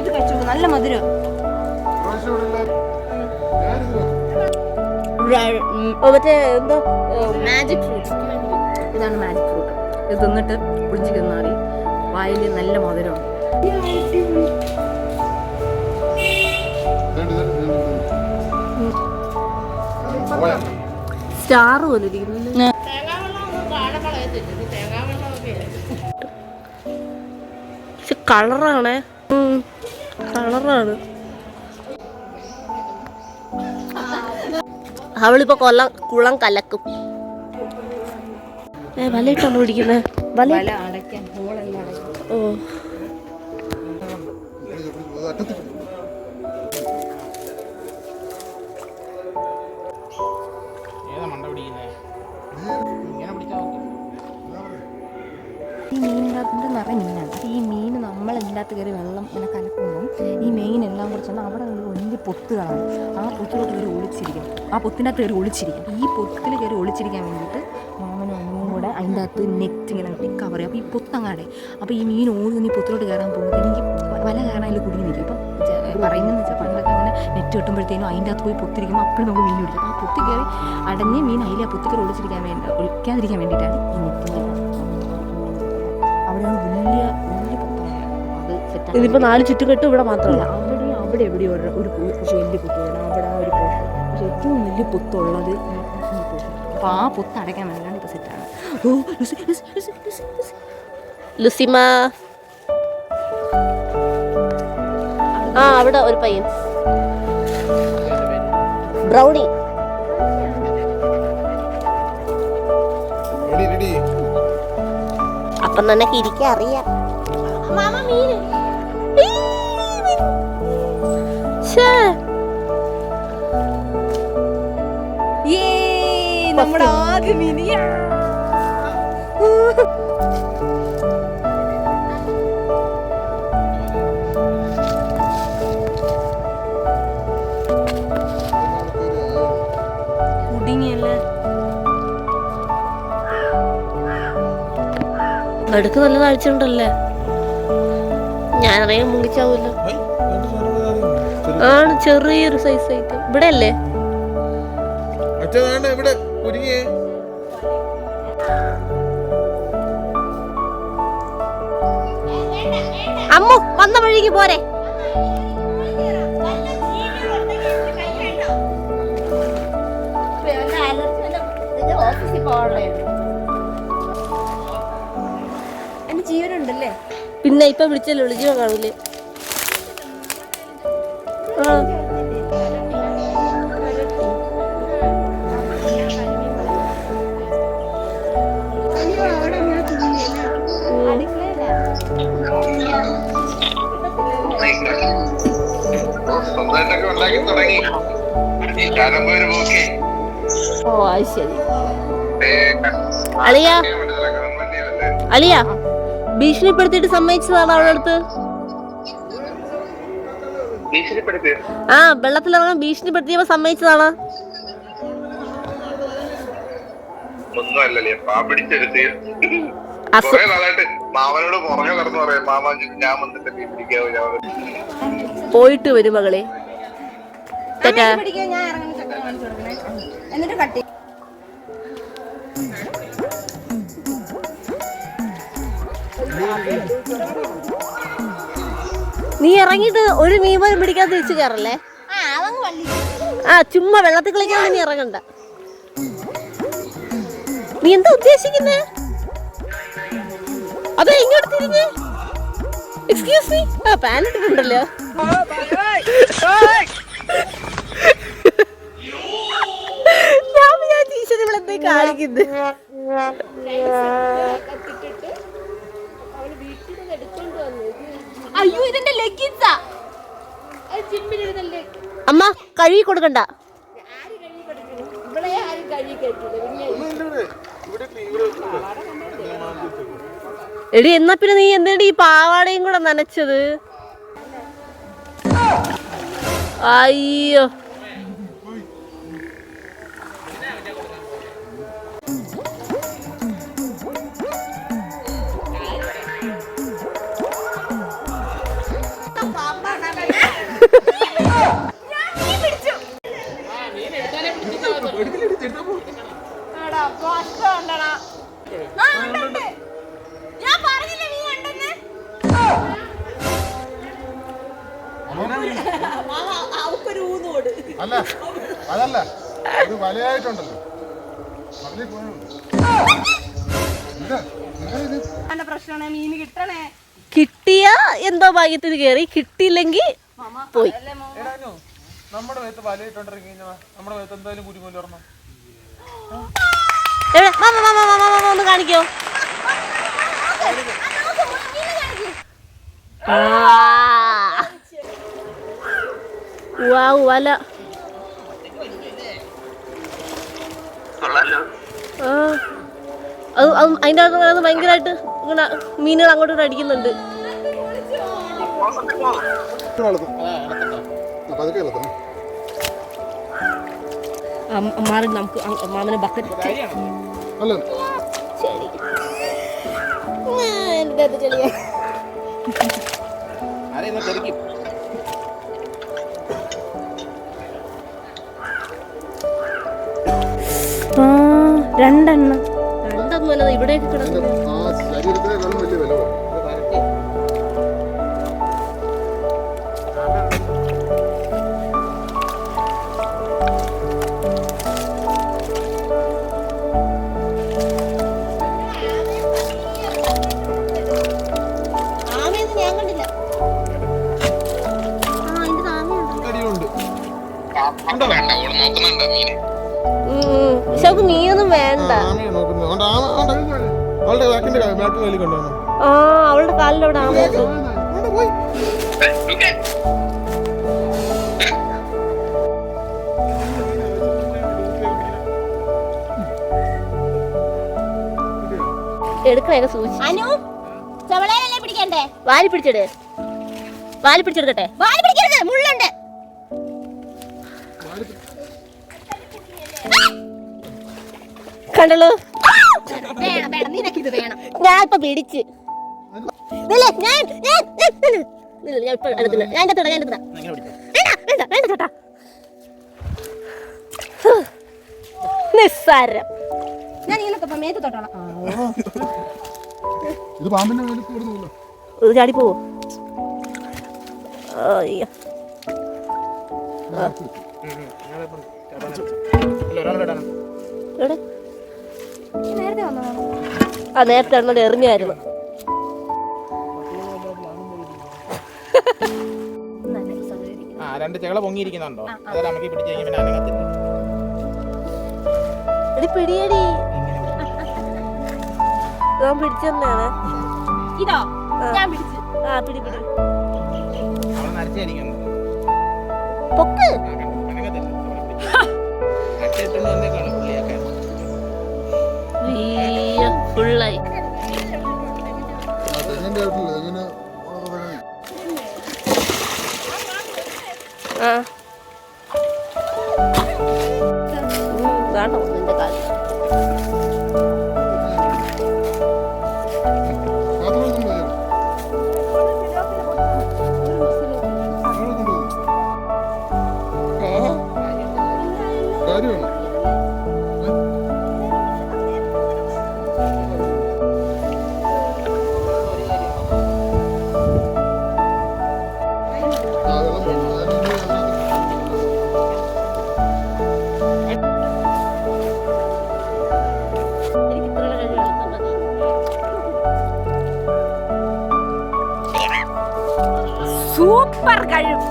ഇത് കഴിച്ചു, നല്ല മധുരം. മറ്റേ എന്തോ മാജിക് ഫ്രൂട്ട്, ഇതാണ് മാജിക് ഫ്രൂട്ട്. ഇത് തിന്നിട്ട് കുടിച്ച് തിന്നാറി വായിൽ നല്ല മധുരമാണ്. സ്റ്റാർ പോലെ ഇരിക്കുന്നു. കളറാണ്, കളറാണ്. അവളിപ്പോ കുളം കലക്കും. വലയിട്ടാണോ പിടിക്കുന്നത്? വല അടയ്ക്കാൻ. ഓ, ഈ മീനിനകത്തിൻ്റെ നിറയെ മീനാണ്. അപ്പോൾ ഈ മീൻ നമ്മളെല്ലാത്ത കയറി വെള്ളം ഇങ്ങനെ കലക്കുമ്പം ഈ മെയിൻ എല്ലാം കൂടെ ചെന്നാൽ അവിടെ ഒരു വലിയ പൊത്തുകളാണ്. ആ പൊത്തിലോട്ട് കയറി ഒളിച്ചിരിക്കും, ആ പൊത്തിൻ്റെ അകത്ത് കയറി ഒളിച്ചിരിക്കും. ഈ പൊത്തിൽ കയറി ഒളിച്ചിരിക്കാൻ വേണ്ടിയിട്ട് മാമനും അമ്മയും കൂടെ അതിൻ്റെ അകത്ത് നെറ്റ് ഇങ്ങനെ കവർ ചെയ്യും. അപ്പോൾ ഈ പൊത്തങ്ങാടെ, അപ്പോൾ ഈ മീൻ ഓടി ഈ പൊത്തിലോട്ട് കയറാൻ പോകുമ്പോൾ എനിക്ക് വല കയറാൻ അതിൽ കുടുങ്ങി നിൽക്കും. അപ്പം പറയുന്നതെന്ന് വെച്ചാൽ പണ്ടൊക്കെ അങ്ങനെ നെറ്റ് കിട്ടുമ്പോഴത്തേനും അതിൻ്റെ അകത്ത് പോയി പൊത്തിരിക്കുമ്പോൾ അപ്പോഴും നമുക്ക് മീൻ പിടിക്കും. ആ പൊത്തി കയറി അടഞ്ഞ് മീൻ അതിൽ ആ പൊത്തി കയറി ഒളിക്കാതിരിക്കാൻ വേണ്ടിയിട്ടാണ് ഈ നെറ്റിൻ്റെ. അവിടെയാണ് വലിയ വലിയ പൊത്താണ്. അത് സെറ്റ്. ഇതിപ്പോൾ 4 ചുറ്റുകെട്ടും ഇവിടെ മാത്രമല്ല, അവിടെ എവിടെയോ ഒരു കുറച്ച് വലിയ പൊത്തുണ്ട്. അവിടെ ആ ഒരു പോഷൻ, പക്ഷേ ഏറ്റവും വലിയ പൊത്തുള്ളത് ഈ പോഷൻ. അപ്പോൾ ആ പൊത്ത് അടയ്ക്കാൻ വേണ്ടിയാണ് ഇപ്പോൾ സെറ്റാണ്. ഓ, ലുസിമ. ആ, അവിടെ ഒരു പയ്യൻ ബ്രൗണി. അപ്പം തന്നെ ഇരിക്കാൻ അറിയാം. നമ്മുടെ ആദ്യ മീനിയ കുടുങ്ങിയല്ലേ. നടുക്ക് നല്ല താഴ്ചയുണ്ടല്ലേ. ഞാനറിയാൻ മുങ്ങിച്ചാവൂല്ലോ. ആണ്, ചെറിയൊരു സൈസ് ആയിട്ട്. ഇവിടെ അല്ലേ അമ്മു വന്ന വഴിക്ക് പോരെ. എന്റെ ജീവനുണ്ടല്ലേ. പിന്നെ ഇപ്പൊ വിളിച്ചല്ലോ, ജീവൻ കാണൂലേ. ഓ, അത് ശരി. അളിയ അളിയ ഭീഷണിപ്പെടുത്തിയിട്ട് സമ്മതിച്ചതാണ് അവളുടെ അടുത്ത്. ആ, വെള്ളത്തിലിറങ്ങാൻ ഭീഷണിപ്പെടുത്തിയപ്പോ സമ്മതിച്ചതാണ്. പോയിട്ട് വരും മകളെ. എന്നിട്ട് കട്ടി നീ ഇറങ്ങിയിട്ട് ഒരു മീൻ പോലും പിടിക്കാതെ തിരിച്ചു കയറല്ലേ. ആ, ചുമ്മാ വെള്ളത്തിൽ കളിക്കാൻ നീ ഇറങ്ങണ്ട. നീ എന്താ ഉദ്ദേശിക്കുന്നേ? അതെ, ഇങ്ങോട്ട് തിരിഞ്ഞേ. Excuse me. ആ, പാൻ ഇട്ടിട്ടുണ്ടല്ലോ. ഞാൻ ടീച്ചർ ഇവളെന്തേ കാണിക്കുന്നത്. അയ്യോ, ഇതെന്റെ ലെഗിൻസാ. അമ്മ കഴുകി കൊടുക്കണ്ട. എടി, എന്നാ പിന്നെ നീ എന്തിനാ ഈ പാവാടയും കൂടെ നനച്ചത്? അയ്യോ, അല്ല അതല്ല ഇത് വലയായിട്ടുണ്ടല്ലോ പ്രശ്നമാണ് മീൻ കിട്ടണേ. കിട്ടിയ എന്തോ ഭാഗ്യത്തിന് കേറി, കിട്ടിയില്ലെങ്കിൽ പോയി. നമ്മുടെ മേത്ത് വലയിട്ടുണ്ടിറങ്ങി നമ്മുടെ മേത്ത് എന്തായാലും കുരുമൂല ഒരെണ്ണം ഒന്ന് കാണിക്കോ? വല അതിന്റെ അകത്ത് ഭയങ്കരമായിട്ട് ഇങ്ങനെ മീനുകൾ അങ്ങോട്ട് അടിക്കുന്നുണ്ട്. മാറി നമുക്ക് മാമനെ ബക്കറ്റ് രണ്ടെണ്ണം അല്ല ഇവിടെയൊക്കെ കിടക്കുന്നു. പക്ഷെ മീനൊന്നും വേണ്ട. അവളുടെ കാലിൽ അവിടെ എടുക്കണേ സൂചിച്ചു. വാലി പിടിച്ചെടേ, വാലി പിടിച്ചെടുക്കട്ടെ. വാലി പിടിക്കരുത്, മുള്ളുണ്ട്. കണ്ടല്ലോ, ഞാൻ ഇപ്പൊ പിടിച്ച് നിസ്സാരം. ഞാൻ ഇങ്ങനെ മേത്ത് തൊട്ടോളാം. ഇത് ചാടി പോവോ? അയ്യോ, നേരത്തെ അങ്ങോട്ട് എറിഞ്ഞായിരുന്നു. രണ്ട് ചെകള പൊങ്ങിയിരിക്കുന്നുണ്ടോ? അതെ, നമുക്ക് പിടിച്ചു കഴിഞ്ഞാൽ പിന്നെ അനങ്ങത്തില്ല. പിടിയടി, ഞാൻ പിടിച്ചെന്നാണ്. ഇതോ ഞാൻ പിടിച്ചു. ആ പിടി പിടി. അവളെ നരച്ചായിരിക്കും. പൊക്ക് ഫുള്ളായി. വേണോ നിന്റെ കാര്യം? സൂപ്പർ കഴിവ്.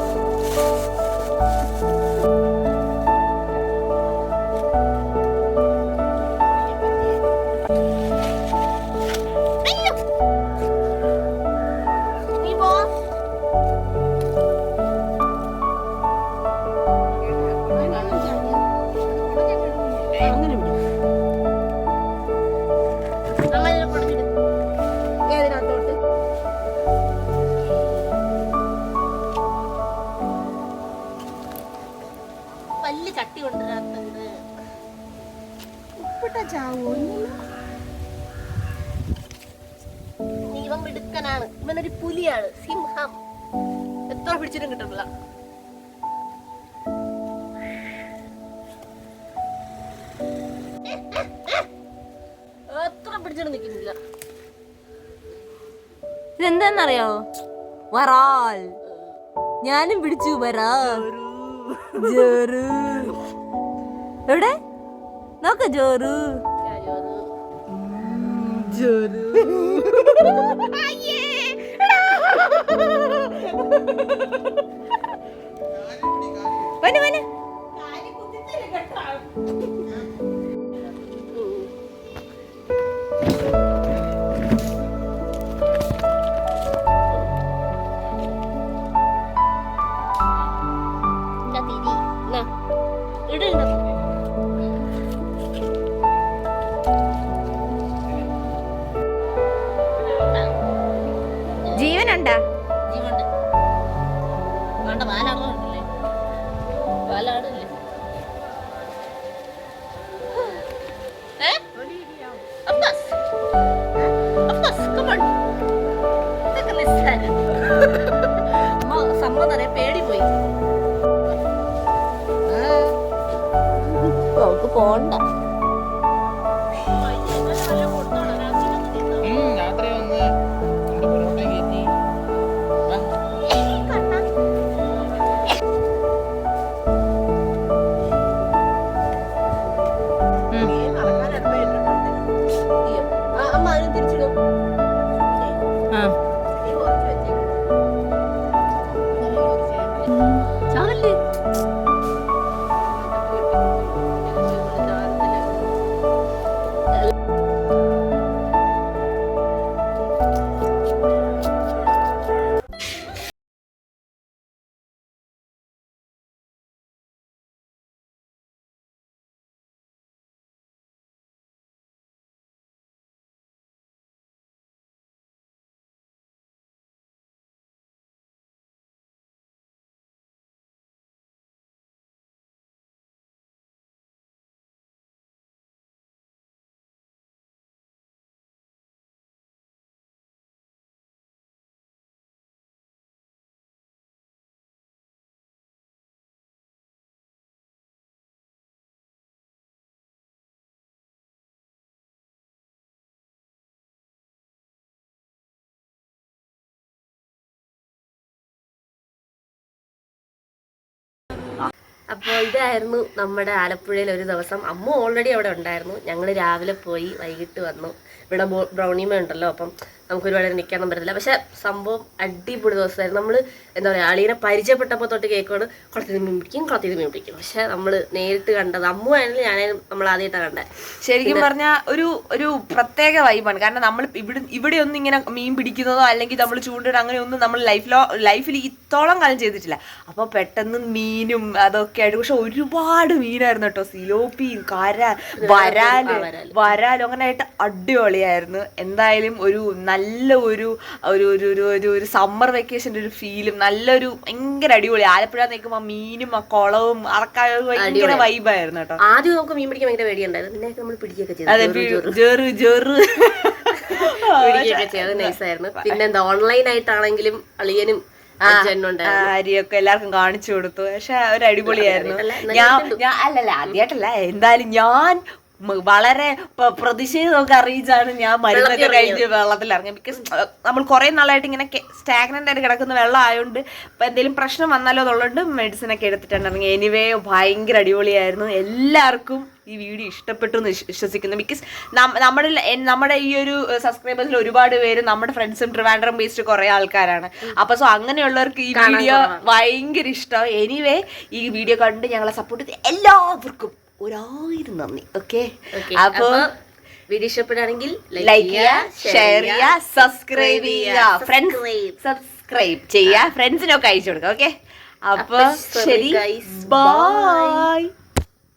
വലിയ ചട്ടി കൊണ്ടുവരാത്തത് ഉപ്പിട്ട ചാവോ? ഇവൻ മിടുക്കനാണ്. ഇവനൊരു പുലിയാണ്, സിംഹം. എത്ര പിടിച്ചിട്ടും കിട്ടുന്നില്ല. എത്ര പിടിച്ചിട്ടും നിൽക്കുന്നില്ല. ഇതെന്താന്നറിയോ? വറാൽ. ഞാനും പിടിച്ചു വരാ ജോറു എവിടെ നോക്ക ജോറു ജോറു വനു വനു ജീവനുണ്ടാ ജീവനുണ്ട് വേണ്ട വാലാടുന്നില്ലേ വാലാടില്ലേ അബ്ബാസ് അബ്ബാസ് കമോൺ ഇതൊക്കെ നിസ്സാരം സംഭവം അറിയാൻ പേടി പോയി നമുക്ക് പോണ്ട രാത്രി വന്ന് രണ്ട് പൊറോട്ട കയറ്റി അമ്മ അതിന് തിരിച്ചിടും ചാവല്ലേ അപ്പോൾ ഇതായിരുന്നു നമ്മുടെ ആലപ്പുഴയിൽ ഒരു ദിവസം. അമ്മ ഓൾറെഡി അവിടെ ഉണ്ടായിരുന്നു. ഞങ്ങൾ രാവിലെ പോയി വൈകിട്ട് വന്നു. ഇവിടെ ബ്രൗണിമ ഉണ്ടല്ലോ, അപ്പം നമുക്ക് ഒരുപാട് നിൽക്കാനൊന്നും പറ്റത്തില്ല. പക്ഷെ സംഭവം അടിപൊളി ദിവസമായിരുന്നു. നമ്മൾ എന്താ പറയുക, അളീനെ പരിചയപ്പെട്ടപ്പോൾ തൊട്ട് കേൾക്കുവാണ് കുളത്തിൽ മീൻ പിടിക്കും. പക്ഷെ നമ്മൾ നേരിട്ട് കണ്ടത് അമ്മു ആയാലും ഞാനായാലും നമ്മൾ ആദ്യമായിട്ടാണ് കണ്ടത്. ശരിക്കും പറഞ്ഞാൽ ഒരു പ്രത്യേക വൈബാണ്. കാരണം നമ്മൾ ഇവിടെ ഒന്നും ഇങ്ങനെ മീൻ പിടിക്കുന്നതോ അല്ലെങ്കിൽ നമ്മൾ ചൂണ്ടിടുക അങ്ങനെയൊന്നും നമ്മൾ ലൈഫിൽ ഇത്തോളം കാലം ചെയ്തിട്ടില്ല. അപ്പോൾ പെട്ടെന്ന് മീനും അതൊക്കെ ആയിട്ട്, പക്ഷെ ഒരുപാട് മീനായിരുന്നു കേട്ടോ. സിലോപ്പിയും വരാലും അങ്ങനെ ആയിട്ട് അടിപൊളിയായിരുന്നു. എന്തായാലും ഒരു നല്ല ഒരു സമ്മർ വെക്കേഷൻ്റെ ഒരു ഫീലും നല്ലൊരു ഭയങ്കര അടിപൊളി. ആലപ്പുഴ നിൽക്കുമ്പോൾ മീനും ആ കുളവും അതൊക്കെ ഭയങ്കര വൈബായിരുന്നു കേട്ടോ. ആദ്യം നമുക്ക് മീൻ പിടിക്കാൻ ഭയങ്കര പേടിയുണ്ടായിരുന്നു. പിന്നെ നമ്മൾ പിടിക്കുകയൊക്കെ ചെയ്തത് നൈസായിരുന്നു. പിന്നെ എന്താ ഓൺലൈൻ ആയിട്ടാണെങ്കിലും അളിയനും അരിയൊക്കെ എല്ലാവർക്കും കാണിച്ചു കൊടുത്തു. പക്ഷെ ഒരു അടിപൊളിയായിരുന്നു. ഞാൻ ആദ്യമായിട്ടല്ല, എന്തായാലും ഞാൻ വളരെ പ്രതിഷേധമൊക്കെ അറിയിച്ചാണ് ഞാൻ മരുന്നൊക്കെ കഴിഞ്ഞ് വെള്ളത്തിൽ ഇറങ്ങി. ബിക്കോസ് നമ്മൾ കുറേ നാളായിട്ട് ഇങ്ങനെ സ്റ്റാഗ്നന്റ് ആയിട്ട് കിടക്കുന്ന വെള്ളം ആയതുകൊണ്ട് ഇപ്പം എന്തെങ്കിലും പ്രശ്നം വന്നാലോ എന്നുള്ളതുകൊണ്ട് മെഡിസിനൊക്കെ എടുത്തിട്ടുണ്ട് ഇറങ്ങി. എനിവേ ഭയങ്കര അടിപൊളിയായിരുന്നു. എല്ലാവർക്കും ഈ വീഡിയോ ഇഷ്ടപ്പെട്ടു എന്ന് വിശ്വസിക്കുന്നു. ബിക്കോസ് നമ്മുടെ ഈ ഒരു സബ്സ്ക്രൈബേഴ്സിൽ ഒരുപാട് പേര് നമ്മുടെ ഫ്രണ്ട്സും ട്രിവാൻഡ്രം ബേസ്ഡ് കുറേ ആൾക്കാരാണ്. അപ്പോൾ സോ അങ്ങനെയുള്ളവർക്ക് ഈ വീഡിയോ ഭയങ്കര ഇഷ്ടം. എനിവേ ഈ വീഡിയോ കണ്ട് ഞങ്ങളെ സപ്പോർട്ട് ചെയ്ത് എല്ലാവർക്കും 1000 നന്ദി. ഓക്കെ, അപ്പൊ വീഡിയോ ഇഷ്ടപ്പെടുകയാണെങ്കിൽ ലൈക്ക് ചെയ്യുക, ഷെയർ ചെയ്യുക, സബ്സ്ക്രൈബ് ചെയ്യുക, ഫ്രണ്ട്സിനൊക്കെ അയച്ചു കൊടുക്കുക. ഓക്കെ, അപ്പൊ ശരി, ബൈ.